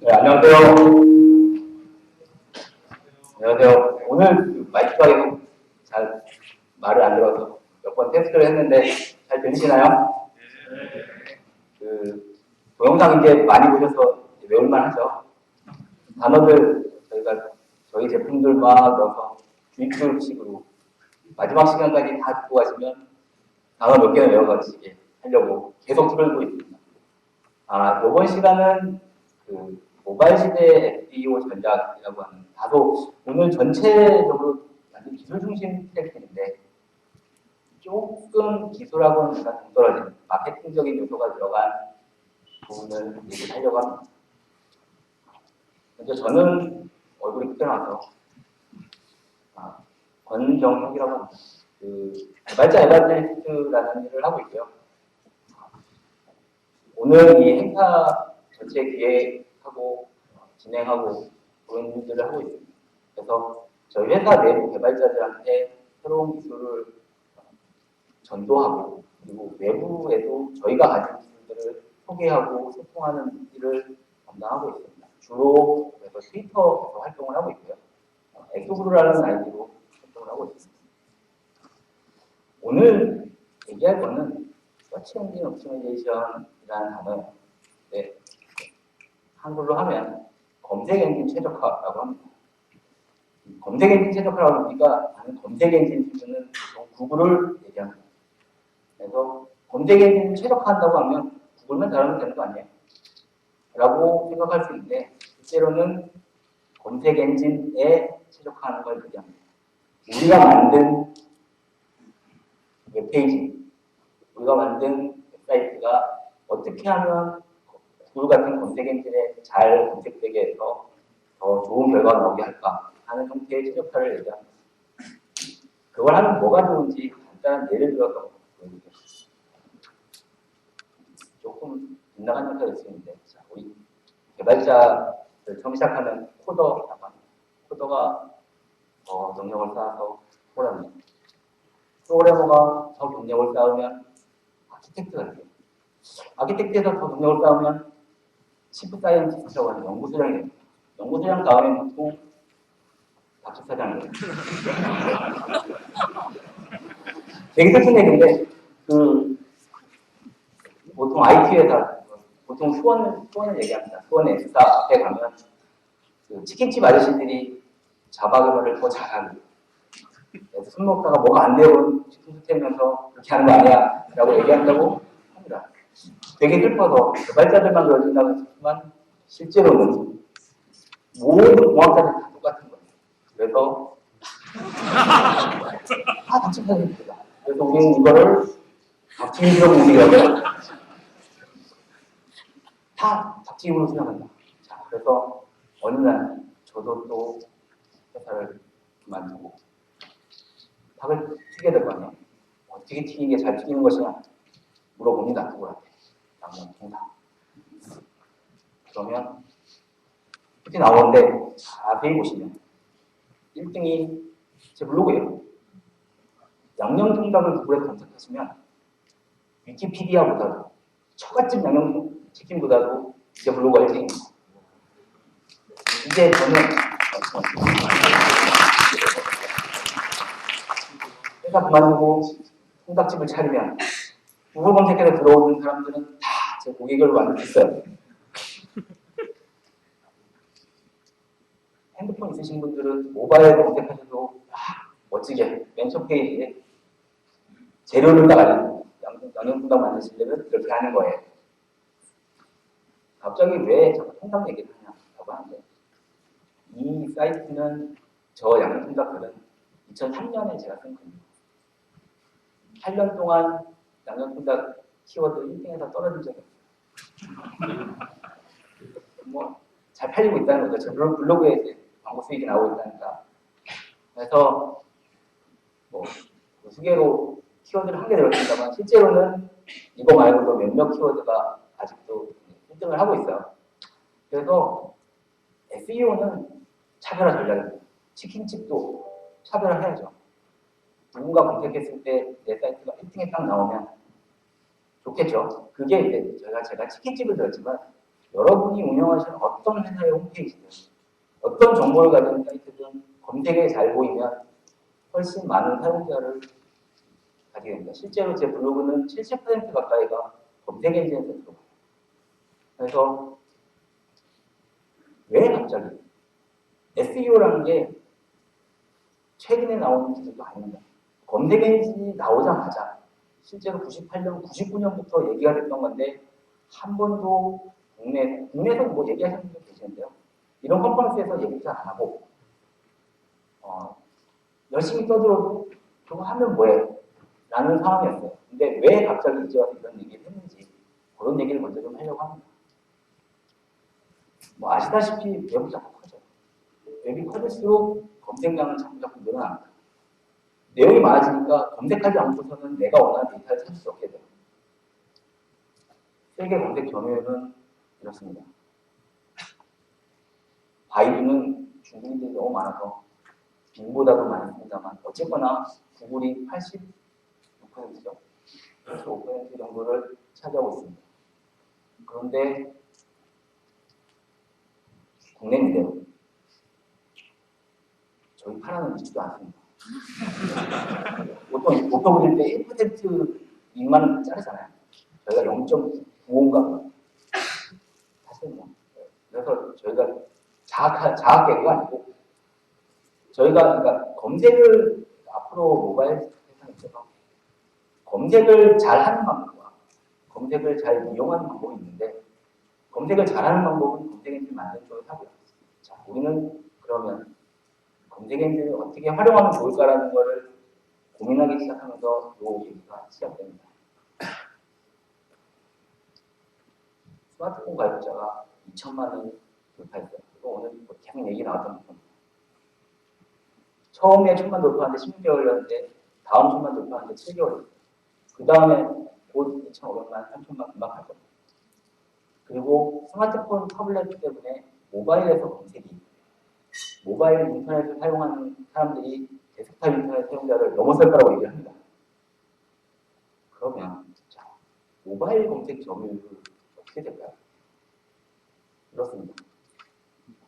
네, 안녕하세요. 안녕하세요. 오늘 마이크가 계속 잘 말을 안 들어서 몇 번 테스트를 했는데 잘 들리시나요? 동영상 이제 많이 보셔서 외울만 하죠. 단어들 저희가 저희 제품들 막 넣어서 주입교육식으로 마지막 시간까지 다 듣고 가시면 단어 몇 개는 외워가시게 하려고 계속 틀고 있습니다. 이번 시간은 모바일 시대 SEO 전략이라고 하는 다소 오늘 전체적으로 완전 기술 중심 트랙인데 조금 기술하고는 약간 동떨어진 마케팅적인 요소가 들어간 부분을 얘기를 하려고 합니다. 먼저 저는 얼굴이 크게 나와서 권정혁이라고 합니다. 개발자 에반젤리스트라는 일을 하고 있고요. 오늘 이 행사 전체 기획하고 진행하고 그런 일들을 하고 있습니다. 그래서 저희 회사 내부 개발자들한테 새로운 기술을 전도하고 그리고 외부에도 저희가 가진 기술들을 소개하고 소통하는 일을 담당하고 있습니다. 주로 그래서 트위터에서 활동을 하고 있고요. 엑소그루라는 아이디로 활동을 하고 있습니다. 오늘 얘기할 거는 서치 엔진 옵티마이제이션이라는 단어인데 한글로 하면 검색 엔진 최적화라고 합니다. 검색 엔진 최적화라고 하니까 검색 엔진 수준은 보통 구글을 얘기합니다. 그래서 검색 엔진 최적화한다고 하면 구글만 잘하면 되는 거 아니에요? 라고 생각할 수 있는데 실제로는 검색 엔진에 최적화하는 걸 얘기합니다. 우리가 만든 웹페이지, 우리가 만든 웹사이트가 어떻게 하면 구글 같은 검색 엔진에 잘 검색되게 해서 더 좋은 결과가 나오게 할까 하는 형태의 최적화를 얘기합니다. 그걸 하면 뭐가 좋은지 간단한 예를 들어서 보여드리겠습니다. 조금 빗나간 형태가 있는데 우리 개발자를 처음 시작하는 코더라고 합니다. 코더가 더 경력을 쌓아서 프로그래머가 더 경력을 쌓으면 아키텍트가 돼요. 아키텍트에서 더 경력을 쌓으면 치프 사이언티스트라고 하는 연구소장이 됩니다. 연구소장 다음에 보통 박사장이 돼요. 되게 슬픈 얘기인데 보통 IT 회사 보통 수원을 얘기합니다. 수원 S사 앞에 가면 치킨집 아저씨들이 자바 개발을 더 잘하는 그래서 술 먹다가 뭐가 안 되고 뒤통수 그렇게 하는 거 아니야 라고 얘기한다고 합니다. 되게 슬퍼서 개발자들만 그러신다고 했지만 실제로는 모든 공학자들이 다 똑같은 거예요. 그래서 다 닥치사입니다. 그래서 우리는 이거를 닥치기로 움직여서 다 닥치기로 생각한다. 자, 그래서 어느 날 저도 또 회사를 그만두고 닭을 튀겨야 될 거 아니에요. 어떻게 튀기는 게 잘 튀기는 것이냐 물어봅니다. 누구한테. 양념 통닭. 그러면 이렇게 나오는데 자세히 보시면 1등이 제 블로그예요. 양념통닭을 구글에 검색하시면 위키피디아보다도 처갓집 양념치킨보다도 제 블로그가 1등입니다. 이제 저는 회사 그만두고 통닭집을 차리면 구글 검색해서 들어오는 사람들은 다 제 고객을 만들었어요. 핸드폰 있으신 분들은 모바일에 검색하셔도 멋지게 맨 첫 페이지에 재료를 딱 알려주고 양념통닭 만드시려면 그렇게 하는 거예요. 갑자기 왜 자꾸 통닭 얘기를 하냐고 하는데 이 사이트는 저 양념통닭 글은 2003년에 제가 쓴 글입니다. 8년 동안 양념통닭 키워드 1등에서 떨어진 적이 없어요. 뭐 잘 팔리고 있다는 거죠. 제 블로그에 이제 광고 수익이 나오고 있다니까. 그래서 뭐 수개로 키워드를 한 개 들었습니다만 실제로는 이거 말고도 몇몇 키워드가 아직도 1등을 하고 있어요. 그래서 SEO는 차별화 전략입니다. 치킨집도 차별화해야죠. 누군가 검색했을 때 내 사이트가 1등에 딱 나오면 좋겠죠. 그게 이제 제가 치킨집을 들었지만 여러분이 운영하시는 어떤 회사의 홈페이지든 어떤 정보를 가진 사이트든 검색에 잘 보이면 훨씬 많은 사용자를 가지게 됩니다. 실제로 제 블로그는 70% 가까이가 검색 엔진에서 들어가요. 그래서 왜 갑자기 SEO라는 게 최근에 나온 기술도 아닙니다. 검색 엔진이 나오자마자 실제로 98년, 99년부터 얘기가 됐던 건데 한 번도 국내에서 뭐 얘기하시는 분들 계시는데요. 이런 컨퍼런스에서 얘기 잘 안 하고 열심히 떠들어도 저거 하면 뭐해? 라는 상황이었어요. 근데 왜 갑자기 이제 와서 이런 얘기를 했는지 그런 얘기를 먼저 좀 하려고 합니다. 뭐 아시다시피 웹이 자꾸 커져요. 웹이 커질수록 검색량은 자꾸 늘어납니다. 내용이 많아지니까 검색하지 않고서는 내가 원하는 데이터를 찾을 수 없게 돼요. 세계 검색 점유율은 이렇습니다. 바이두는 중국인들이 너무 많아서 빙보다도 많습니다만 어쨌거나 구글이 86%죠. 85% 정도를 차지하고 있습니다. 그런데 국내인데요. 저희 팔아는 있지도 않습니다. 보통 목표 그릴 때 1% 미만은 자르잖아요. 저희가 0.95인가 사실 뭐 그래서 저희가 자학계가 아니고 저희가 그러니까 검색을 앞으로 모바일 세상에 있어서 검색을 잘하는 방법과 검색을 잘 이용하는 방법이 있는데 검색을 잘하는 방법은 검색 엔진 만드는 쪽에 하고요. 자, 우리는 그러면 검색 엔진을 어떻게 활용하면 좋을까라는 거를 고민하기 시작하면서 이 얘기가 시작됩니다. 스마트폰 가입자가 2천만 원 돌파했어요. 이거 오늘 계속 얘기 나왔던 부분입니다. 처음에 1,000만 돌파하는데 16개월이었는데 다음 1,000만 돌파하는데 7개월이었어요. 그 다음에 곧 2,500만, 3,000만 금방 갈 겁니다. 그리고 스마트폰, 타블렛 때문에 모바일에서 검색이 모바일 인터넷을 사용하는 사람들이 데스크탑 인터넷 사용자를 넘어설 거라고 얘기를 합니다. 그러면 자, 모바일 검색 점유율은 어떻게 될까요? 이렇습니다.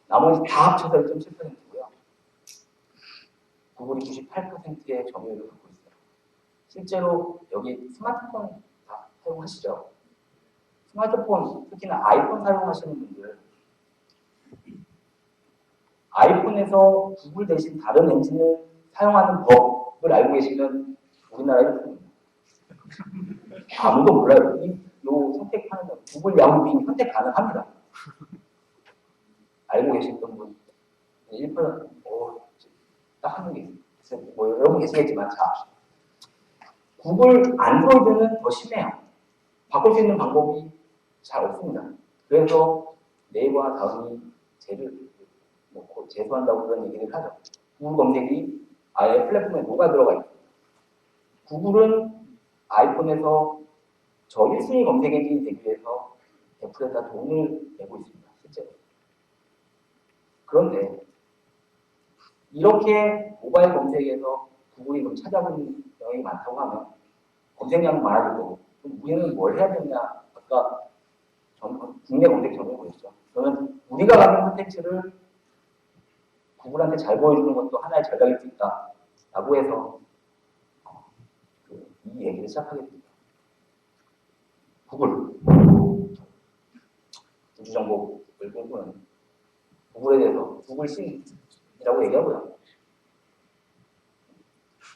나머지 다 합쳐서 1.7%고요. 구글이 98%의 점유율을 갖고 있어요. 실제로 여기 스마트폰 다 사용하시죠? 스마트폰, 특히나 아이폰 사용하시는 분들 아이폰에서 구글 대신 다른 엔진을 사용하는 법을 알고 계시면 우리나라 1%입니다. 아무도 몰라요. 이 선택하는 거, 구글 야후 빙 선택 가능합니다. 알고 계셨던 분 1%, 딱 하는 게 있어요. 뭐 여러분 계시겠지만 자, 구글 안드로이드는 더 심해요. 바꿀 수 있는 방법이 잘 없습니다. 그래서 네이버와 다음이 제소한다고 그런 얘기를 하죠. 구글 검색이 아예 플랫폼에 녹아 들어가 있고 구글은 아이폰에서 저 1순위 검색 엔진이 되기 위해서 애플에다 돈을 내고 있습니다. 실제로. 그런데 이렇게 모바일 검색에서 구글이 좀 찾아보는 경향이 많다고 하면 검색량은 많아질 거고 그럼 우리는 뭘 해야 되냐? 아까 국내 검색 전에 보였죠. 저는 우리가 가진 콘텐츠를 구글한테 잘 보여주는 것도 하나의 전략일 수 있다라고 해서 이 얘기를 시작하게 됩니다. 구글 우주정복을 꿈꾸는 구글에 대해서 구글신이라고 얘기하고요.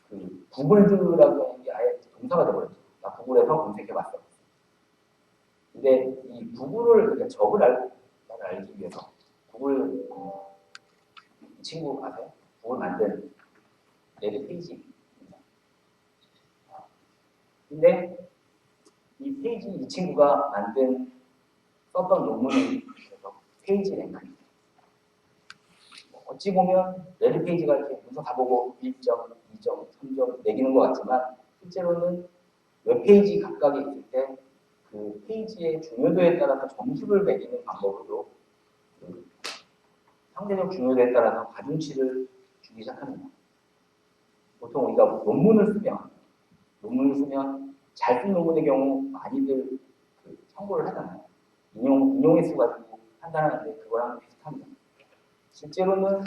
그 구글드라고 하는 게 아예 동사가 되어버렸죠. 나 구글에서 검색해봤어. 근데 이 구글을 그러니까 적을 알기 위해서 구글 이 친구 아세요? 구글 만든 레드 페이지. 근데 이 페이지 이 친구가 썼던 논문이 페이지 랭크입니다. 어찌 보면 레드 페이지가 이렇게 문서 다 보고 1점, 2점, 3점 매기는 것 같지만 실제로는 웹페이지 각각에 있을 때 그 페이지의 중요도에 따라서 점수를 매기는 방법으로 그 상대적 중요도에 따라서 가중치를 주기 시작합니다. 보통 우리가 논문을 쓰면 잘 쓴 논문의 경우 많이들 그 참고를 하잖아요. 인용 횟수 가지고 판단하는데 그거랑 비슷합니다. 실제로는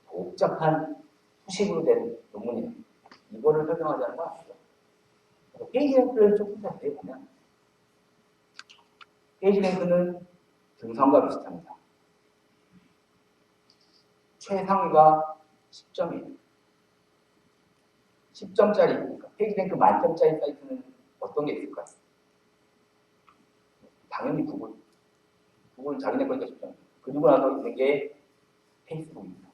복잡한 수식으로 된 논문이에요. 이거를 설명하자는 건 아니죠. 페이지 랭크를 조금 더 보면 페이지 랭크는 등선과 비슷합니다. 최상위가 10점이에요. 10점짜리, 그러니까 페이지 랭크 만점짜리 사이트는 어떤 게 있을까요? 당연히 구글. 구글은 자기네 거니까 10점. 그리고 나서 있는 게 페이스북입니다.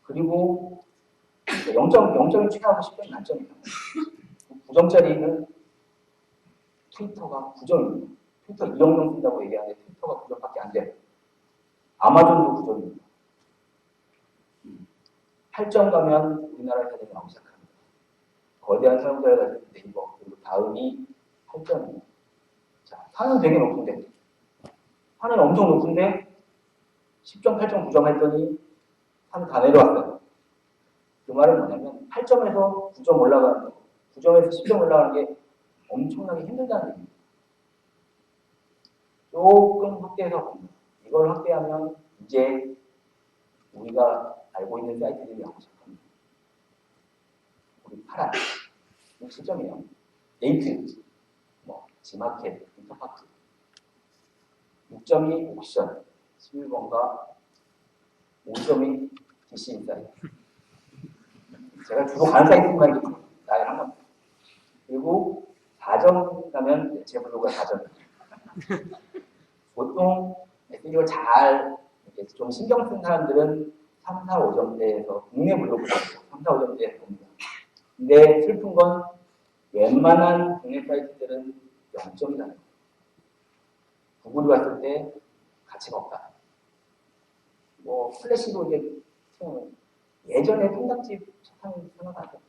그리고 0점이 최하고 10점이 만점이에요. 9점짜리는 트위터가 9점입니다. 트위터 2억 명 쓴다고 얘기하는데 트위터가 9점밖에 안 돼요. 아마존도 9점입니다. 8점 가면 우리나라 사진이 나오기 시작합니다. 거대한 사용자를 가진 네이버, 그리고 다음이 8점입니다. 자, 산은 되게 높은데, 산은 엄청 높은데 10점, 8점, 9점 했더니 산은 다 내려왔어요. 그 말은 뭐냐면 8점에서 9점 올라가는 거, 9점에서 10점 올라가는 게 엄청나게 힘들다는 얘기입니다. 조금 확대해서 봅니다. 이걸 확대하면 이제 우리가 알고 있는 사이트들이 나오기 시작합니다. 우리 파란, 7점이에요. 네이트, 지마켓, 인터파크. 6점이 옥션, 11번가 5점이 DC 인사이트. 제가 주로 가는 사이트만 나열 한 겁니다. 그리고 4점 가면 제 블로그가 4점. 보통 SEO 잘 좀 신경 쓴 사람들은 3, 4, 5점대에서 국내 블로그가 3, 4, 5점대에서 봅니다. 근데 슬픈 건 웬만한 국내 사이트들은 0점이라는 거예요. 구글이 왔을 때 가치가 없다. 플래시로 이제 예전에 통닭집 사탕 생각나죠?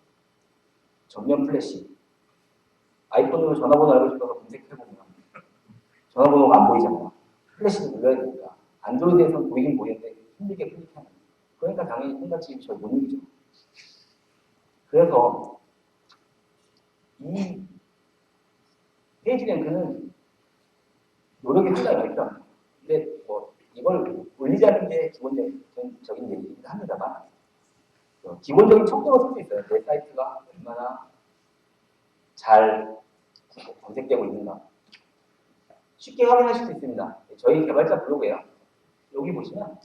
전면 플래시. 아이폰으로 전화번호 알고 싶어서 검색해보면 전화번호가 안 보이잖아요. 플래시도 눌러야 되니까. 안드로이드에서는 보이긴 보이는데 힘들게 클릭하는. 그러니까 당연히 통닭집이 잘 못 이기죠. 그래서 이 페이지 랭크는 노력이 상당히 많이 필요합니다. 근데 이걸 올리자는 게 기본적인 얘기긴 합니다만 기본적인 척도로 쓸 수 있어요. 내 사이트가 얼마나 잘 검색되고 있는가. 쉽게 확인하실 수 있습니다. 저희 개발자 블로그예요. 여기 보시면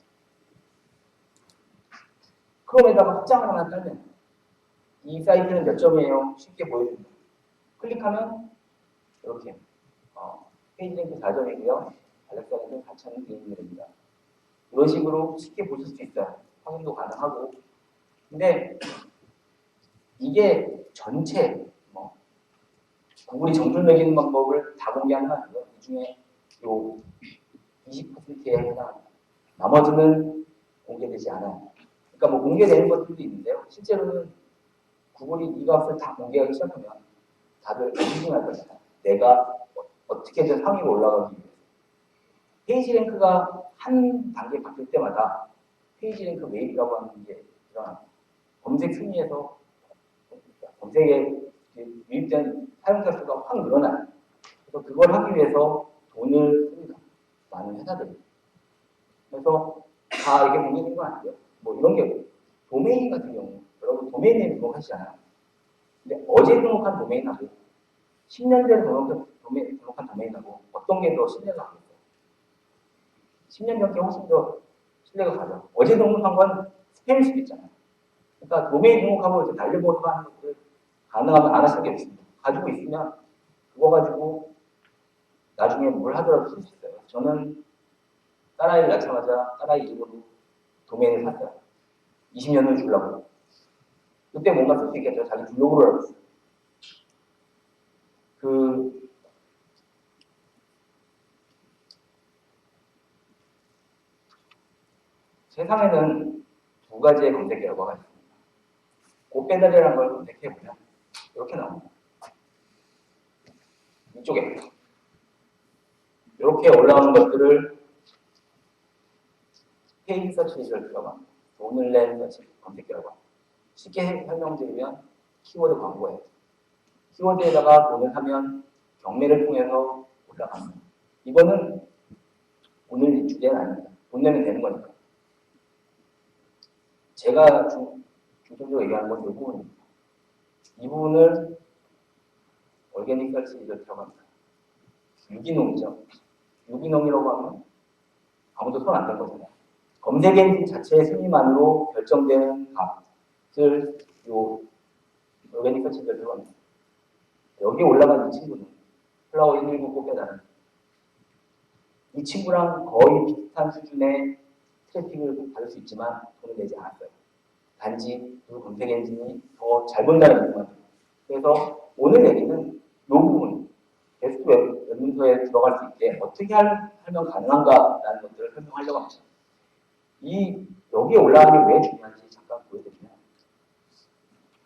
크롬에다가 확장을 하나 깔면 이 사이트는 몇 점이에요? 쉽게 보여줍니다. 클릭하면 이렇게 페이지 랭크 4점이고요. 알렉사는 4,000 개인들입니다. 이런 식으로 쉽게 보실 수 있어요. 확인도 가능하고. 근데 이게 전체 구글이 점수를 매기는 방법을 다 공개하는 건 아니고요. 이 중에 요 20%에 해당합니다. 나머지는 공개되지 않아요. 그러니까 공개되는 것들도 있는데요. 실제로는 구글이 이 값을 다 공개하기 시작하면 다들 의심할 거잖아요. 내가 어떻게든 상위로 올라가기 위해서. 페이지 랭크가 한 단계 바뀔 때마다 페이지 랭크 웨이브라고 하는 게 이런 검색 순위에서 검색에 유입된 사용자 수가 확 늘어나요. 그래서 그걸 하기 위해서 돈을 씁니다. 많은 회사들이. 그래서 다 이게 공개된 건 아니에요. 뭐 이런 게 도메인 같은 경우 여러분 도메인 네임 등록하시잖아요. 근데 어제 등록한 도메인하고 10년 전에 등록한 도메인하고 어떤 게 더 신뢰가 가겠어요? 10년 전게 훨씬 더 신뢰가 가죠. 어제 등록한 건 스팸일 수도 있잖아요. 그러니까 도메인 등록하고 이제 달려보고 하는 것들 가능하면 안 하시는 게 없습니다. 가지고 있으면 그거 가지고 나중에 뭘 하더라도 쓸 수 있어요. 저는 딸아이를 낳자마자 딸아이 이름으로 도메인을 샀어요. 20년을 주려고. 그때 뭔가 쓸 수 있겠죠. 자기 블로그를 하고 있어요. 세상에는 두 가지의 검색 결과가 있습니다. 곱배달이라는 걸 검색해보면 이렇게 나옵니다. 이쪽에 이렇게 올라오는 것들을 페이지 서치를 들어갑니다. 돈을 낸 서치 검색 결과. 쉽게 설명드리면 키워드 광고예요. 키워드에다가 돈을 하면 경매를 통해서 올라갑니다. 이거는 오늘 주제는 아닙니다. 돈 내면 되는 거니까. 제가 중점적으로 얘기하는 건 이 부분입니다. 이 부분을 얼게닉 설치를 들어갑니다. 유기농이죠. 유기농이라고 하면 아무도 손 안 댄 거잖아요. 검색 엔진 자체의 순위만으로 결정되는 값을 요 얼게닉 설치를 들어갑니다. 여기 올라간 이 친구는 플라워 119 꽃배달은 이 친구랑 거의 비슷한 수준의 트래픽을 받을 수 있지만 돈을 내지 않았어요. 단지 그 검색 엔진이 더 잘 본다는 이유만. 그래서 오늘 얘기는 이 부분, 게스트 웹 문서에 들어갈 수 있게 어떻게 하면 가능한가라는 것들을 설명하려고 합니다. 여기에 올라가는 게 왜 중요한지 잠깐 보여드리면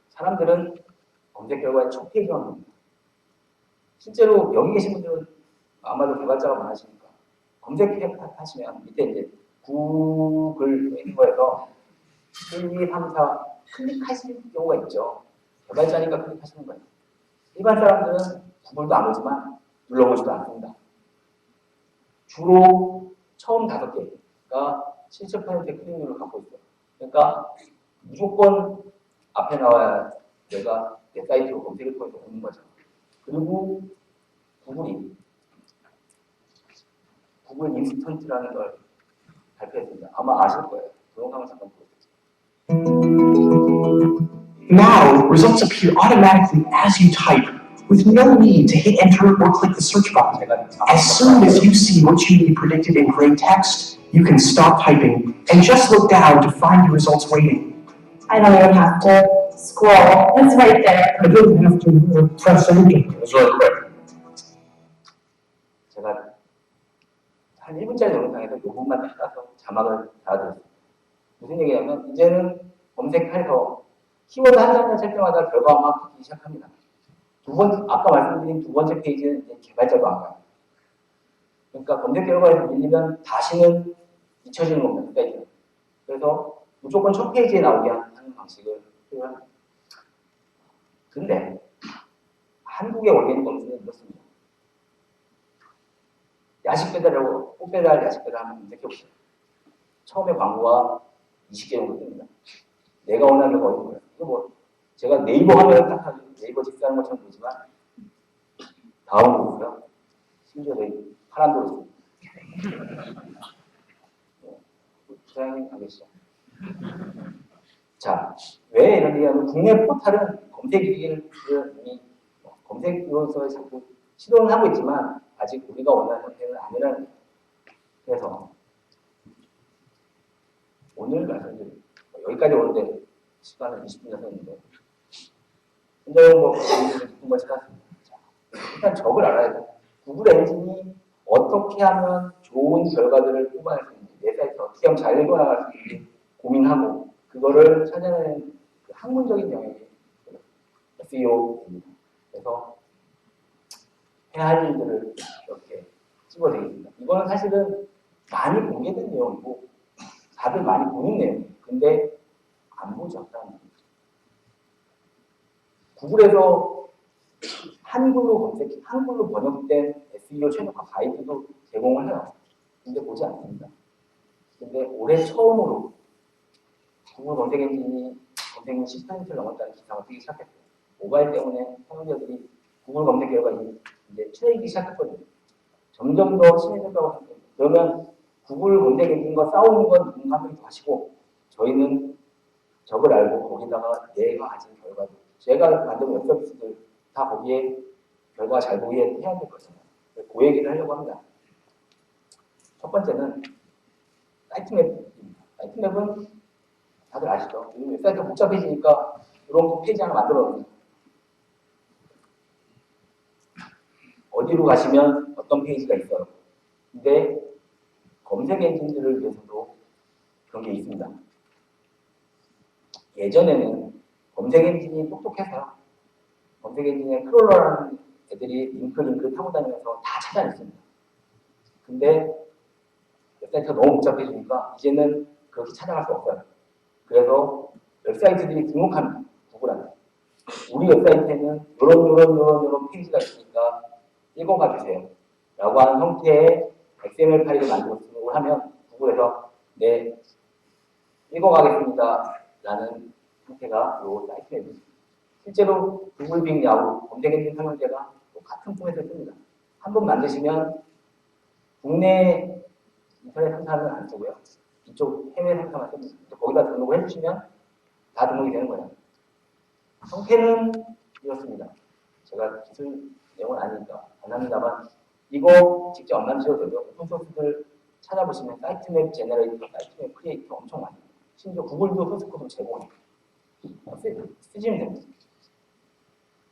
사람들은 검색 결과의 첫 페이지만 봅니다. 실제로 여기 계신 분들은 아마도 개발자가 많으시니까 검색하시면 밑에 이제 구글 있는 거에서 1, 2, 3, 4 클릭하시는 경우가 있죠. 개발자니까 클릭하시는 거예요. 일반 사람들은 구글도 안 오지만 눌러보지도 않습니다. 주로 처음 5개가 70%의 클릭률을 갖고 있어요. 그러니까 무조건 앞에 나와야 내가 내 사이트로 검색을 통해서 오는 거죠. 그리고 구글 인스턴트라는 걸 발표했습니다. 아마 아실 거예요. 그 영상을 잠깐 보여드릴게요. Now, results appear automatically as you type, with no need to hit enter or click the search button. As soon as you see what you need predicted in gray text, you can stop typing and just look down to find your results waiting. I don't even have to scroll. It's right there. I don't have to press enter. It's really quick. 제가 한 1분짜리 영상에서 이 부분만 따서 자막을 달아드렸습니다. 무슨 얘기냐면 이제는 검색해서 키워드 한 장을 칠 때마다 결과가 막 바뀌기 시작합니다. 아까 말씀드린 두 번째 페이지는 이제 개발자도 안 가요. 그러니까 검색 결과에서 밀리면 다시는 잊혀지는 겁니다. 사이트는. 그래서 무조건 첫 페이지에 나오게 하는 방식을 필요합니다. 근데 한국의 얼게닉 검색은 이렇습니다. 야식 배달하고 꽃배달, 야식 배달 한번 검색해보세요. 처음에 광고가 20개 정도 뜹니다. 내가 원하는 거 어디 거예요? 이거 뭐 제가 네이버 화면을 딱 하면 네이버 직사하는 것처럼 보이지만 다음 보고요. 심지어 저희 파란도로 부장님 안 계시죠? 자, 왜 이런 얘기하면 국내 포털은 검색기기를 이미 검색 요소에 자꾸 시도는 하고 있지만 아직 우리가 원하는 형태는 아니라는 거예요. 그래서 오늘 말씀드린 여기까지 오는데 시간은 20분 됐었는데 현장용 뭐 깊은 걸 찾았습니다. 일단 적을 알아야 돼요. 구글 엔진이 어떻게 하면 좋은 결과들을 뽑아낼 수 있는지, 내 사이트 어떻게 하면 잘 읽어나갈 수 있는지 고민하고 그거를 찾아내는 그 학문적인 영역이 SEO입니다. 그래서 해야 할 일들을 이렇게 집어드리겠습니다. 이거는 사실은 많이 공개된 내용이고 다들 많이 보는 내용이에요. 근데 안 보죠. 구글에서 한글로 번역된 SEO 최적화 가이드도 제공을 해요. 근데 보지 않습니다. 근데 올해 처음으로 구글 검색 엔진이 10%를 넘었다는 기사가 뜨기 시작했어요. 모바일 때문에 사용자들이 구글 검색 결과 이제 친해지기 시작했거든요. 점점 더 친해질 거라고 생각합니다. 그러면 구글 검색 엔진과 싸우는 건 누군가 한 명이 하시고 저희는 적을 알고 거기다가 내가 가진 결과도 제가 만든 웹 서비스들 다 거기에 결과 잘 보이게 해야 될 거잖아요. 그 얘기를 하려고 합니다. 첫 번째는 사이트맵입니다. 사이트맵은 다들 아시죠? 웹사이트가 복잡해지니까 이런 페이지 하나 만들어 놓습니다. 어디로 가시면 어떤 페이지가 있어요. 근데 검색 엔진들을 위해서도 그런 게 있습니다. 예전에는 검색 엔진이 똑똑해서요. 검색 엔진에 크롤러라는 애들이 링크 타고 다니면서 다 찾아냈습니다. 근데 웹사이트가 너무 복잡해지니까 이제는 그렇게 찾아갈 수 없어요. 그래서 웹사이트들이 등록합니다. 구글한테. 우리 웹사이트에는 이런 페이지가 있으니까 읽어봐 주세요. 라고 하는 형태의 XML 파일을 만들고 등록을 하면 구글에서 네, 읽어가겠습니다. 라는 형태가 이 사이트입니다. 실제로 구글 빅 야후 검색 엔진 설명제가 같은 포맷을 씁니다. 한 번 만드시면 국내 인터넷 상사는 안 쓰고요. 이쪽 해외 상사만 씁니다. 거기다 등록을 해주시면 다 등록이 되는 거예요. 형태는 이렇습니다. 제가 기술 내용은 아니니까 안 합니다만 이거 직접 안 만드셔도 되고요. 오픈소스들 찾아보시면 사이트맵 제너레이터, 사이트맵 크리에이터 엄청 많아요. 심지어 구글도 소스코드 제공해요. 쓰시면 됩니다.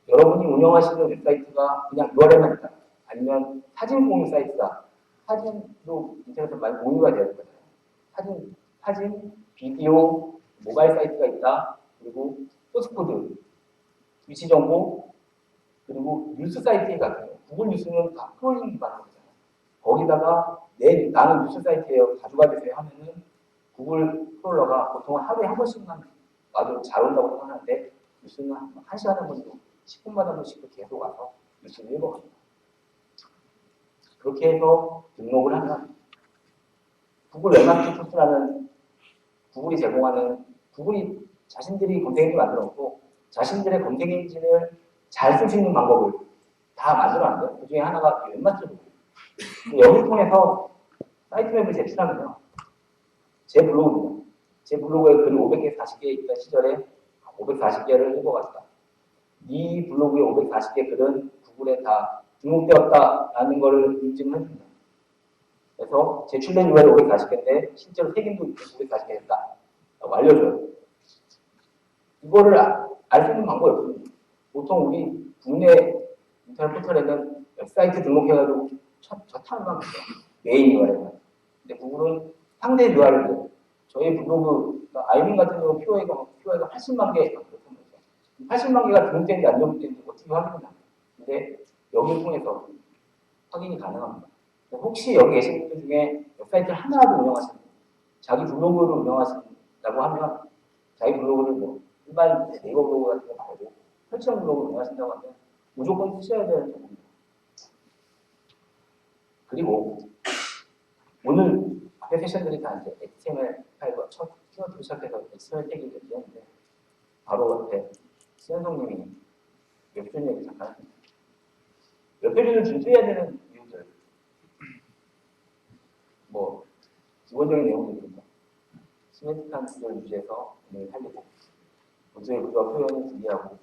여러분이 운영하시는 웹사이트가 그냥 URL만 있다. 아니면 사진 공유 사이트다. 사진도 인터넷에 많이 공유가 되어 있거든요. 사진, 비디오, 모바일 사이트가 있다. 그리고 소스코드, 위치 정보, 그리고 뉴스 사이트에 같은 구글 뉴스는 다 크롤링 기반으로 하잖아요. 거기다가 나는 뉴스 사이트에요. 가져가 주세요 하면은 구글 크롤러가 보통 하루에 한 번씩만 와도 잘 온다고 생각하는데 뉴스는 한 시간에 한 번도 10분마다 한 번씩 계속 와서 뉴스를 읽어갑니다. 그렇게 해서 등록을 하면 구글 웹마스터 소스라는 구글이 제공하는 구글이 자신들이 검색 엔진 만들어놓고 자신들의 검색 엔진을 잘 쓸 수 있는 방법을 다 만들어놨는데 그 중에 하나가 웹마스터 소스. 여기를 통해서 사이트맵을 제출하면요. 제 블로그입니다. 제 블로그에 글이 500개, 40개 있던 시절에 540개를 읽어갔다. 이 블로그의 540개 글은 구글에 다 등록되었다라는 것을 인증을 해줍니다. 그래서 제출된 URL 540개인데 실제로 색인도 540개 했다. 라고 알려줘요. 이거를 알 수 있는 방법이 없습니다. 보통 우리 국내 인터넷 포털에는 웹사이트 등록해가지고 저 탑만 보죠. 메인 URL만. 근데 구글은 상대 URL들. 저희 블로그, 아이민 같은 경우 POA가 80만 개, 80만 개가 등록된지 안 등록된지 어떻게 확인하냐. 근데 여기를 통해서 확인이 가능합니다. 혹시 여기 계신 분들 중에 웹사이트를 하나라도 운영하시는 자기 블로그를 운영하신다고 하면 자기 블로그를 뭐 일반 네이버 블로그 같은 거 말고 설정 블로그를 운영하신다고 하면 무조건 쓰셔야 되는 부분입니다. 그리고 오늘 앞에 세션들이 다 이제 HTML 파일과 첫 키워드로 시작해서 HTML 태그를 얘기했는데 바로 앞에 신현성님이 웹표준 얘기 잠깐 합니다. 웹표준을 준수해야 되는 이유들 뭐 기본적인 내용들입니다. 시메트릭한 구조를 유지해서 기능을 살리고 문제의 구조와 표현을 분리하고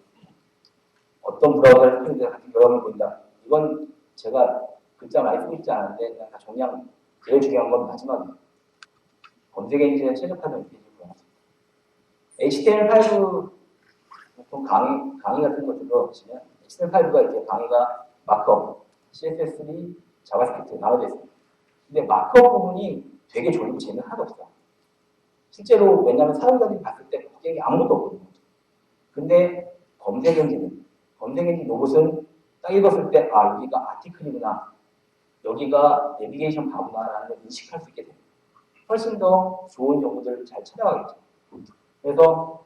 어떤 브라우저를 쓰는지 같은 결함을 보인다. 이건 제가 글자 많이 쓰고 있지 않은데 그냥 다 정리한 제일 중요한 건 마지막입니다. 검색 엔진에 최적화된 웹페이지고요. HTML5 보통 강의 같은 거 들어보시면 HTML5가 이제 강의가 마크업, CSS3, 자바스크립트 나눠져 있습니다. 근데 마크업 부분이 되게 졸리고 재미는 하나도 없어요. 실제로 왜냐하면 사람들이 봤을 때 굉장히 아무것도 없거든요. 근데 검색 엔진 로봇은 딱 읽었을 때, 아, 여기가 아티클이구나. 여기가 내비게이션 바구나라는 걸 인식할 수 있게 됩니다. 훨씬 더 좋은 정보들을 잘 찾아가겠죠. 그래서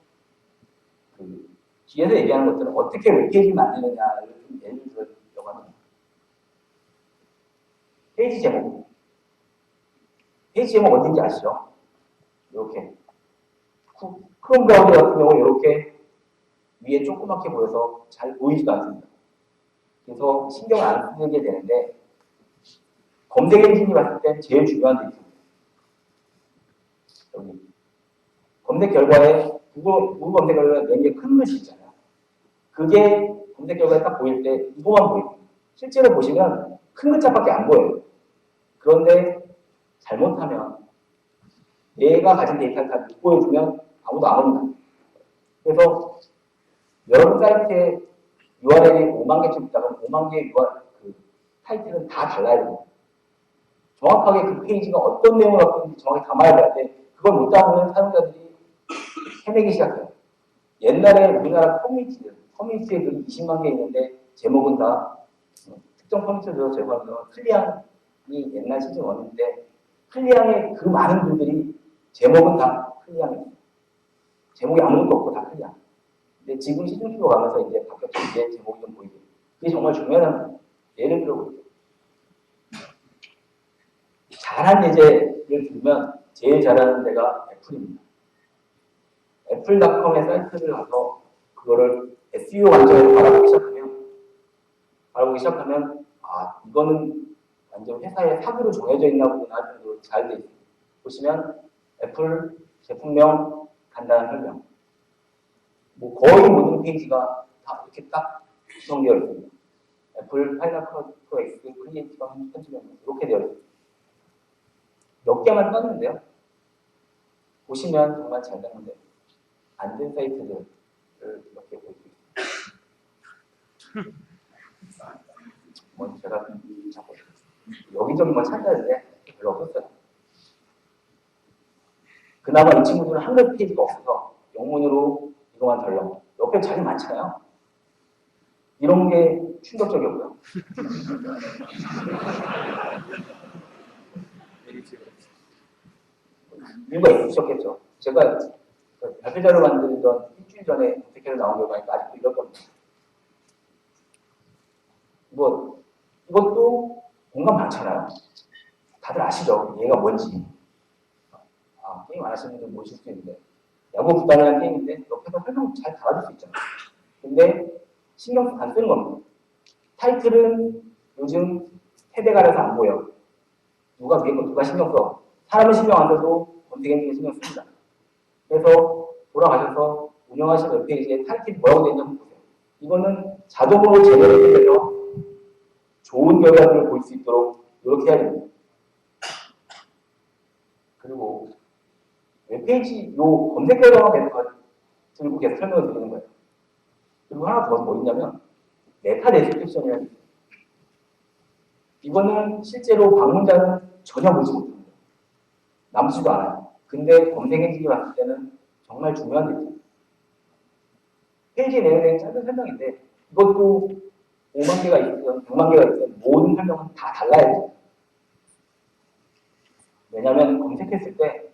그 뒤에서 얘기하는 것들은 어떻게 웹페이지 만드느냐를 좀 예를 들어보려고 합니다. 페이지 제목. 페이지 제목 어딘지 아시죠? 이렇게. 크롬 브라우저 같은 경우 이렇게 위에 조그맣게 보여서 잘 보이지도 않습니다. 그래서 신경을 안 쓰게 되는데 검색 엔진이 봤을 때 제일 중요한 게 있습니다. 여기 검색 결과에 구글 검색 결과에 맨 위에 큰 글씨 있잖아요. 그게 검색 결과에 딱 보일 때 이거만 보입니다. 실제로 보시면 큰 글자밖에 안 보여요. 그런데 잘못하면 얘가 가진 데이터를 다 못 보여주면 아무도 안 옵니다. 그래서 여러분 사이트에 URL이 5만 개쯤 있다면 5만 개의 그 타이틀은 다 달라야 됩니다. 정확하게 그 페이지가 어떤 내용을 갖고 있는지 정확히 담아야 되는데 그걸 못 담으면 사용자들이 헤매기 시작해요. 옛날에 우리나라 커뮤니티에 글이 20만 개 있는데 제목은 다 특정 커뮤니티에서 제공하는 클리앙이 옛날 시즌 1인데 클리앙의 그 많은 글들이 제목은 다 클리앙입니다. 제목이 아무것도 없고 다 클리앙. 근데 지금 시즌2로 가면서 이제 바뀌었죠. 이제 제목이 좀 보이게. 그게 정말 중요한 예를 들어볼게요. 잘한 예제를 들면 제일 잘하는 데가 애플입니다. 애플닷컴의 사이트를 가서 그거를 SEO 관점에서 바라보기 시작하면 아 이거는 완전 회사의 사기로 정해져 있나 보구나 할 정도로 잘 돼 있습니다. 보시면 애플 제품명 간단한 설명 뭐 거의 모든 페이지가 다 이렇게 딱 구성되어 있습니다. 애플 파이널 컷 프로 X 크리에이티브 편집명 이렇게 되어 있습니다. 몇 개만 떴는데요. 보시면 정말 잘 됐는데 안 된 사이트들을 이렇게 볼 수 있습니다. 뭐 제가 자꾸 여기저기 뭐 찾아야 별로 없었어요. 그나마 이 친구들은 한글 페이지가 없어서 영문으로 이거만 덜렁. 옆에 자리 많잖아요. 이런 게 충격적이었고요. 이유가 있으셨겠죠. 제가 발표자를 만들던 일주일 전에 검색해서 나온 결과니까 아직도 이럴 겁니다. 뭐 이것도 공감 많잖아요. 다들 아시죠? 얘가 뭔지. 아, 게임 안 하시는 분들 모실 수 있는데 야구 구단이라는 게임인데 옆에서 설명 잘 달아줄 수 있잖아요. 근데 신경 안 쓰는 겁니다. 타이틀은 요즘 태대가 아래서 안 보여. 누가 위에 거 누가 신경 써. 사람은 신경 안 써도 검색 엔진이 신경 씁니다. 그래서 돌아가셔서 운영하시는 웹페이지에 타이틀이 뭐라고 되어 있는지 보세요. 이거는 자동으로 제너레이트돼서 좋은 결과들을 볼 수 있도록 이렇게 해야 됩니다. 그리고 웹페이지 요 검색 결과만 계속 들고 계속 설명을 드리는 거예요. 그리고 하나 더 뭐 있냐면 메타 데스크립션이라는 게 있어요. 이거는 실제로 방문자는 전혀 보지 못합니다. 남지도 않아요. 근데 검색 엔진이 봤을 때는 정말 중요한 데이터. 페이지 내용에 짧은 설명인데 이것도 5만 개가 있든 100만 개가 있든 모든 설명은 다 달라야 돼요. 왜냐하면 검색했을 때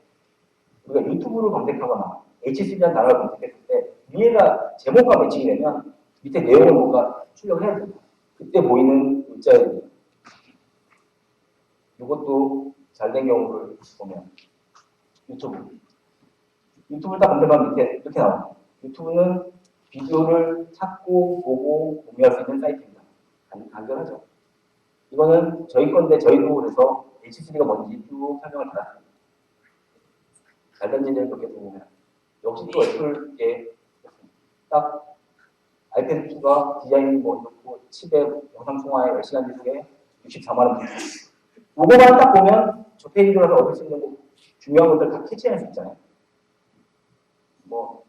우리가 유튜브를 검색하거나 HC라는 단어를 검색했을 때 위에가 제목과 매칭이 되면 밑에 내용을 뭔가 출력을 해야 됩니다. 그때 보이는 문자입니다. 이것도 잘된 경우를 보면 유튜브를 딱 검색하면 밑에 이렇게 나옵니다. 유튜브는 비디오를 찾고 보고 공유할 수 있는 사이트입니다. 간결하죠. 이거는 저희 건데 저희도 그래서 H3가 뭔지 쭉 설명을 받았습니다. 잘된 예를 몇 개 보면 역시 또 애플에 딱 아이패드 2가 디자인 뭐 좋고 칩에 영상 통화에 10시간 지속에 64만 원. 이거만 딱 보면 저 페이지로 가서 얻을 수 있는 뭐 중요한 것들 다 캐치할 수 있잖아요. 뭐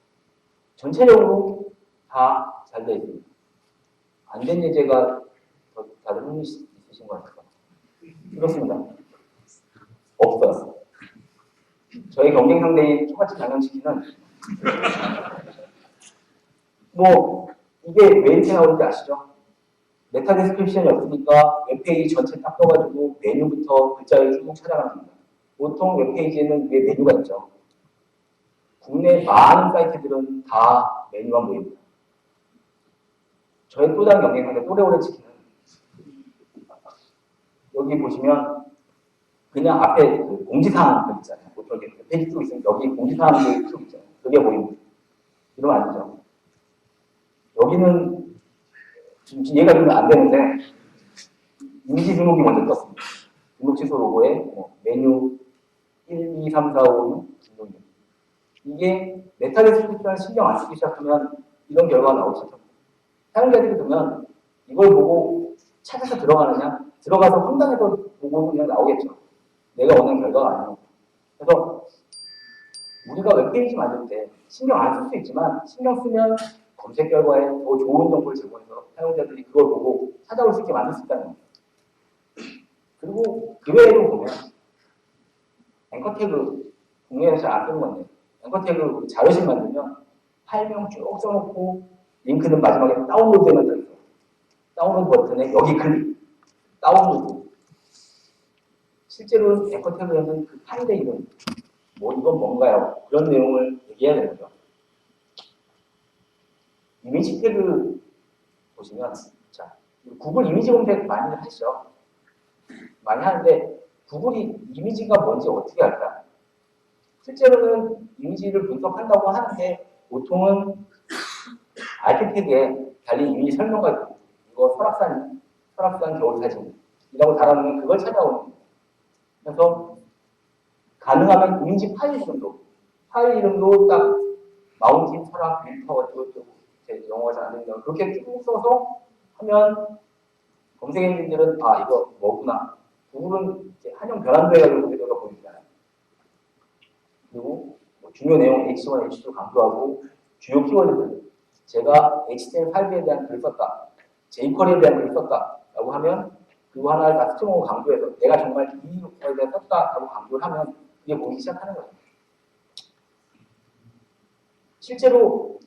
전체적으로 다 잘 되어 있습니다. 안 된 예제가 더 다들 흥미 있으신 것 같아요. 그렇습니다. 없어요. 저희 경쟁 상대인 초가집 장난치기는 뭐 이게 왜 이렇게 나오는지 아시죠? 메타 디스크립션이 없으니까 웹페이지 전체 딱 떠가지고 메뉴부터 글자를 쭉 찾아가는 겁니다. 보통 웹페이지에는 위에 메뉴가 있죠. 국내 많은 사이트들은 다 메뉴만 보입니다. 저의 또 다른 경쟁사인데 또래오래 치킨은 여기 보시면 그냥 앞에 그 공지사항 있잖아요. 보통 이렇게 페이지 쓰고 있으면 여기 공지사항들 쓰고 있잖아요. 그게 보입니다. 이러면 안 되죠. 여기는 지금 이해가 좀 안 되는데 이미지 등록이 먼저 떴습니다. 등록 취소 로고에 메뉴 1, 2, 3, 4, 5, 6 등록이. 이게 메타 디스크립션을 신경 안 쓰기 시작하면 이런 결과가 나오기 시작합니다. 사용자들이 보면 이걸 보고 찾아서 들어가느냐, 들어가서 황당해서 보고 그냥 나오겠죠. 내가 원하는 결과가 아니고. 그래서 우리가 웹페이지 만들 때 신경 안 쓸 수 있지만 신경 쓰면 검색 결과에 더 좋은 정보를 제공해서 사용자들이 그걸 보고 찾아올 수 있게 만들 수 있다는 겁니다. 그리고 그 외에도 보면 앵커 태그 국내에서 잘 안 쓰는 건데 앵커 태그 자료실 만들면 파일명 쭉 써놓고 링크는 마지막에 다운로드에만 떠있어요. 다운로드 버튼에 여기 클릭, 다운로드. 실제로 앵커 태그에는 그 파일의 이름, 이건 뭔가요? 그런 내용을 얘기해야 되는 거죠. 이미지 태그 보시면, 자, 구글 이미지 검색 많이 하시죠? 많이 하는데, 구글이 이미지가 뭔지 어떻게 할까? 실제로는 이미지를 분석한다고 하는데, 보통은 알트 태그에 달린 이미지 설명가 있고, 이거 설악산 겨울 사진이라고 달아놓으면 그걸 찾아오는 거예요. 그래서, 가능하면 이미지 파일 이름도 딱 마운틴, 설악, 윈터, 어쩌고저쩌고, 제 영어가 잘 안 되니까 그렇게 쭉 써서 하면 검색 엔진들은 이거 뭐구나. 구글은 이제 한영 변환도해가지고 검색어가 보이잖아요. 그리고 중요 내용 H1, H2 강조하고 주요 키워드들. 제가 HTML5에 대한 글을 썼다. jQuery에 대한 글을 썼다라고 하면 그거 하나를 다 스트롱으로 강조해서 내가 정말 이 거에 대해 썼다라고 강조를 하면 이게 보이기 시작하는 거예요. 실제로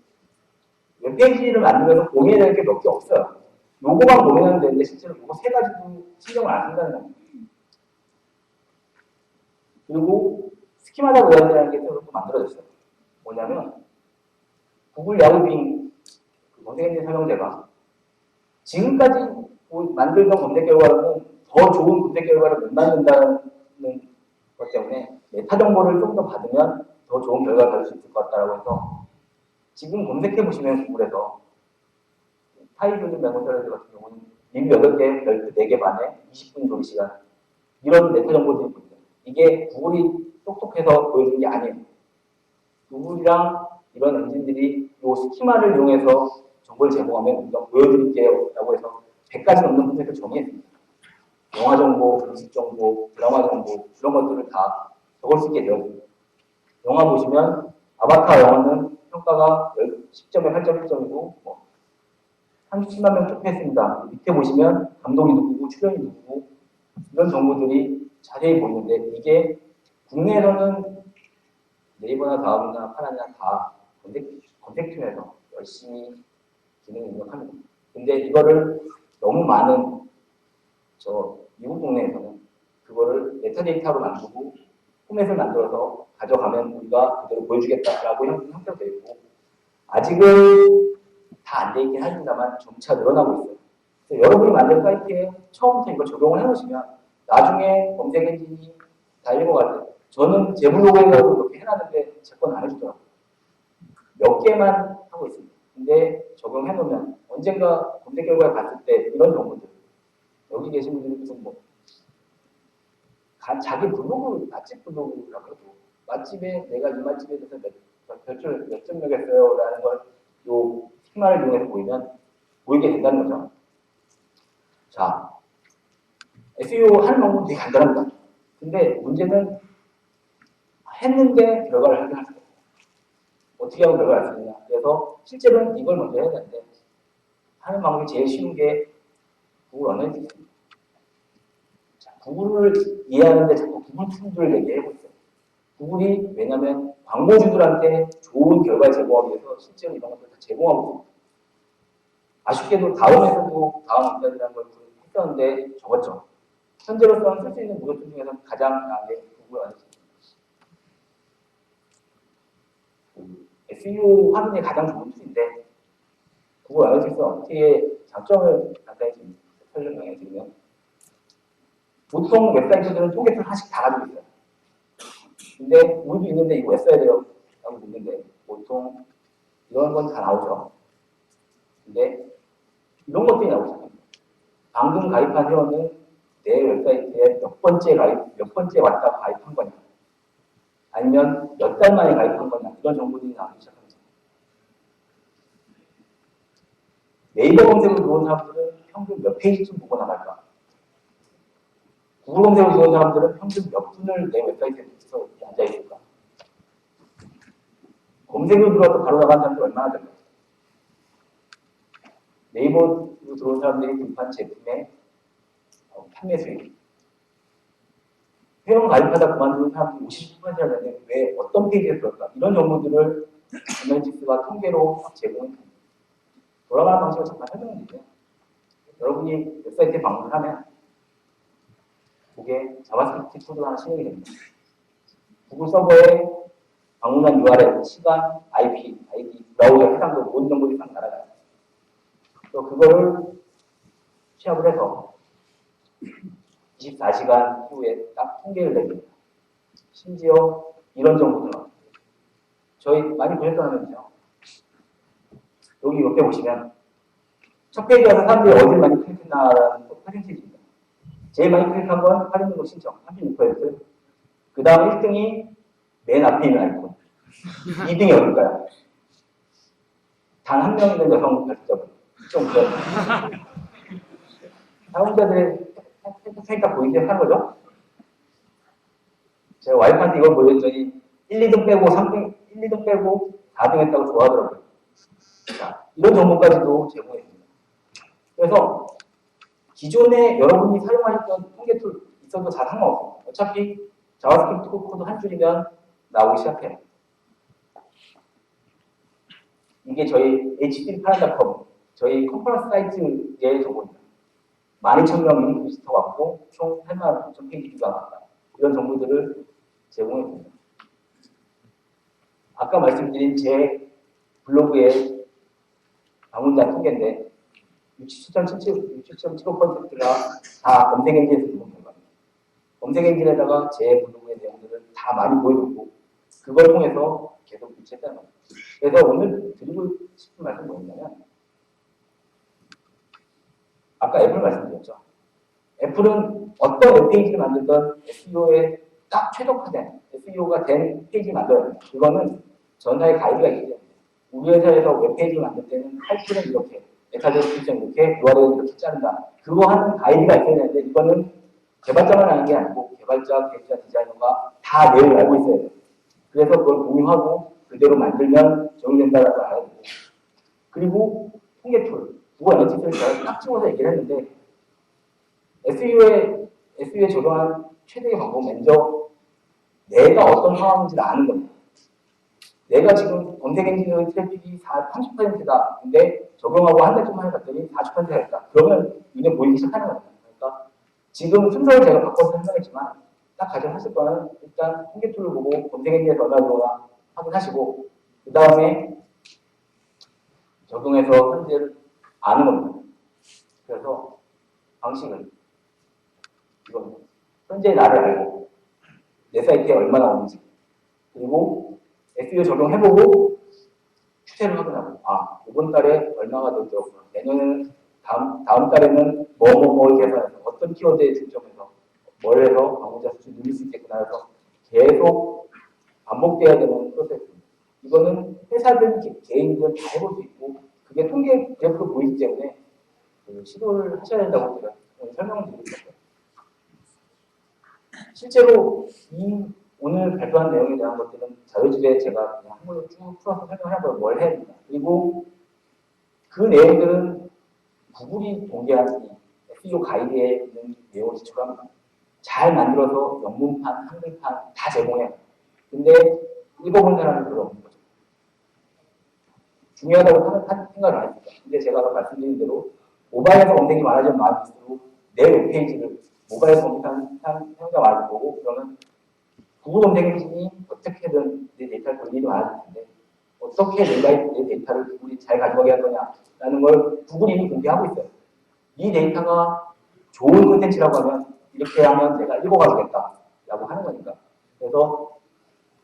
웹페이지를 만들면서 고민해야 될 게 몇 개 없어요. 요거만 고민하면 되는데 실제로 요거 세 가지도 신경을 안 쓴다는 겁니다. 그리고 스키마다 모양이라는 게 또 만들어졌어요. 뭐냐면 구글 야후 빙 검색 엔진 설명제가 지금까지 만들던 검색 결과로는 더 좋은 검색 결과를 못 만든다는 것 때문에 메타 정보를 좀 더 받으면 더 좋은 결과를 받을 수 있을 것 같다라고 해서 지금 검색해 보시면 구글에서 타이틀 메모처리즈 같은 경우는 리뷰 8개, 별표 4개 반에 20분 조리 시간 이런 메타 정보들이 보입니다. 이게 구글이 똑똑해서 보여준 게 아니에요. 구글이랑 이런 엔진들이 이 스키마를 이용해서 정보를 제공하면 우리가 보여드릴게요 라고 해서 100가지 넘는 분석을 정의했습니다. 영화 정보, 음식 정보, 드라마 정보 이런 것들을 다 적을 수 있게 되었습니다. 영화 보시면 아바타 영화는 평가가 10점에 8.1점이고 37만 명 투표했습니다. 밑에 보시면 감독이 누구고 출연이 누구고 이런 정보들이 자세히 보이는데 이게 국내에서는 네이버나 다음이나 파란이나 다 검색팀에서 열심히 기능 입력합니다. 근데 이거를 너무 많은 미국 동네에서는 그거를 메타데이터로 만들고 포맷을 만들어서 가져가면 우리가 그대로 보여주겠다라고 형태로 되어 있고 아직은 다 안 돼 있긴 합니다만 점차 늘어나고 있어요. 그래서 여러분이 만든 사이트에 처음부터 이걸 적용을 해놓으시면 나중에 검색 엔진이 다 읽어갈 때 저는 제 블로그에서도 그렇게 해놨는데 제 건 안 해주더라고요. 몇 개만 하고 있습니다. 근데 적용해놓으면 언젠가 검색 결과에 갔을 때 이런 정보들 여기 계신 분들이 무슨 자기 블로그, 맛집 블로그라고 해도 맛집에 내가 이 맛집에 대해서 별줄 몇 점 매겼어요 라는 걸 요 스키마를 이용해서 보이게 된다는 거죠. 자, SEO 하는 방법은 되게 간단합니다. 근데 문제는 했는데 결과를 확인할 수가 없어요. 어떻게 하면 결과를 알 수 있냐. 그래서 실제로는 이걸 먼저 해야 되는데 하는 방법이 제일 쉬운 게 구글 어널리틱스입니다. 구글을 이해하는데 자꾸 구글 툴들을 얘기하고 있어요. 구글이 왜냐하면 광고주들한테 좋은 결과를 제공하기 위해서 실제로 이런 것들을 다 제공하고 있습니다. 아쉽게도 다음에서도 다음 문제들이라는 걸 했었는데 적었죠. 현재로서는 쓸 수 있는 무료 툴 중에서 가장 나은 게 구글 아나리틱스. SEO 확인에 가장 좋은 툴인데 구글 아나리틱스 어떻게 장점을 간단히 좀 설명해 드리면 보통 웹사이트들은 통계툴 하나씩 다 가지고 있어요. 근데 우리도 있는데 이거 왜 써야 돼요? 라고 묻는데 보통 이런 건 다 나오죠. 근데 이런 것들이 나오기 시작합니다. 방금 가입한 회원은 내 웹사이트에 몇 번째 왔다 가입한 거냐, 아니면 몇 달 만에 가입한 거냐, 이런 정보들이 나오기 시작합니다. 네이버 검색으로 들어온 사람들은 평균 몇 페이지쯤 보고 나갈까? 구글 검색으로 들어온 사람들은 평균 몇 분을 내 웹사이트에서 앉아있을까? 검색으로 들어와서 바로 나간 사람들 얼마나 될까? 네이버로 들어온 사람들이 구입한 제품의 판매 수익, 회원 가입하다 그만두는 사람들이 50%라는데 왜 어떤 페이지에 들어올까? 이런 정보들을 아나리틱스가 통계로 제공해 줍니다. 돌아가는 방식을 잠깐 설명드리면 여러분이 웹사이트에 방문을 하면 그게 자바스크립트 코드가 하나 실행이 됩니다. 구글 서버에 방문한 URL, 시간, IP, ID, 브라우저 해당도 모든 정보들이 딱 날아가요. 또 그거를 취합을 해서 24시간 후에 딱 통계를 내립니다. 심지어 이런 정보도 나옵니다. 저희 많이 보셨던 화면이죠. 여기 옆에 보시면 첫 페이지 와서 사람들이 어딜 많이 클릭했나라는 퍼센티지입니다. 제일 많이 클릭한 건 할인등록 신청 36%. 그 다음 1등이 맨 앞에 있는 아이콘. 2등이 어딜까요? 단 한 명 있는 여성 발전자분. 좀 사용자들의 생각 보이게 하는 거죠? 제가 와이프한테 이걸 보여줬더니 1, 2등 빼고 3등, 1, 2등 빼고 4등 했다고 좋아하더라고요. 자, 이런 정보까지도 제공해 줍니다. 그래서 기존에 여러분이 사용하셨던 통계 툴 있어도 잘 상관없어요. 어차피 자바스크립트 코드 한 줄이면 나오기 시작해요. 이게 저희 http8.com, 저희 컨퍼런스 사이트의 정보입니다. 12,000명이 비지터 왔고 총 8만 5천 페이지 뷰가 나왔다. 이런 정보들을 제공해 줍니다. 아까 말씀드린 제 블로그의 방문자 통계인데 67.75%가 다 검색 엔진에서 들어온 결과입니다. 검색 엔진에다가 제 블로그의 내용들을 다 많이 보여줬고 그걸 통해서 계속 유치했다는 겁니다. 그래서 오늘 드리고 싶은 말씀이 뭐냐면 아까 애플 말씀드렸죠. 애플은 어떤 웹페이지를 만들던 SEO에 딱 최적화된 SEO가 된 페이지를 만들어야 됩니다. 그거는 전사의 가이드가 있기 때문에 우리 회사에서 웹페이지를 만들 때는 타이틀은 이렇게, 메타 디스크립션 이렇게, URL을 이렇게 자른다. 그거 하는 가이드가 있어야 되는데 이거는 개발자만 하는 게 아니고 개발자, 개발자, 디자이너가 다 내용을 알고 있어야 돼요. 그래서 그걸 공유하고 그대로 만들면 정의된다는 걸 알아야 되고 그리고 통계 툴, 구글 아나리틱스를 제가 딱 찍어서 얘기를 했는데 SEO에 적용한 최대의 방법은 먼저 내가 어떤 상황인지를 아는 겁니다. 내가 지금 검색 엔진의 트래픽이 30%다. 근데 적용하고 한 달 동안 해봤더니 40%가 됐다. 그러면 눈에 보이기 시작하는 겁니다. 그러니까 지금 순서를 제가 바꿔서 설명했지만 딱 가정하실 거는 일단 통계 툴을 보고 검색 엔진에서 얼마 들어오나 확인하시고 그 다음에 적용해서 현재를 아는 겁니다. 그래서 방식은 이겁니다. 현재 나를 알고 내 사이트에 얼마나 오는지 그리고 SEO 적용해보고 추세를 확인하고 이번 달에 얼마가 더 들었구나. 내년에는 다음 달에는 뭐를 계산해서 어떤 키워드에 중점해서 뭘 해서 방문자 수를 늘릴 수 있겠구나 해서 계속 반복돼야 되는 프로세스입니다. 이거는 회사든 개인든 다 해볼 수 있고 그게 통계 그래프로 보이기 때문에 시도를 하셔야 된다고 제가 설명을 드리고 있었어요. 실제로 오늘 발표한 내용에 대한 것들은 자료집에 제가 그냥 한글로 쭉 풀어서 설명하고 뭘 해야 됩니다. 그리고 그 내용들은 구글이 공개한 이 SEO 가이드에 있는 내용을 기초로 합니다. 잘 만들어서 영문판, 한글판 다 제공해요. 근데 읽어본 사람은 별로 없는 거죠. 중요하다고 생각을 안 했습니다. 근데 제가 아까 말씀드린 대로 모바일에서 검색이 많아지면 많을수록 내 웹페이지를 모바일 검색하는 사용자가 많을 거고, 그러면 구글 검색 엔진이 어떻게든 내 데이터를 돌리기 많아질 텐데 어떻게 내가 내 데이터를 구글이 잘 가져가게 할 거냐라는 걸 구글이 이미 공개하고 있어요. 이 데이터가 좋은 콘텐츠라고 하면 이렇게 하면 내가 읽어가겠다라고 하는 거니까. 그래서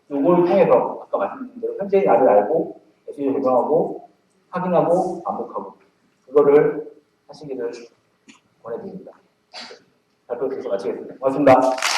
이걸 통해서 아까 말씀드린 대로 현재의 나를 알고 SEO 적용하고 확인하고 반복하고 그거를 하시기를 권해드립니다. 발표 계속 마치겠습니다. 고맙습니다.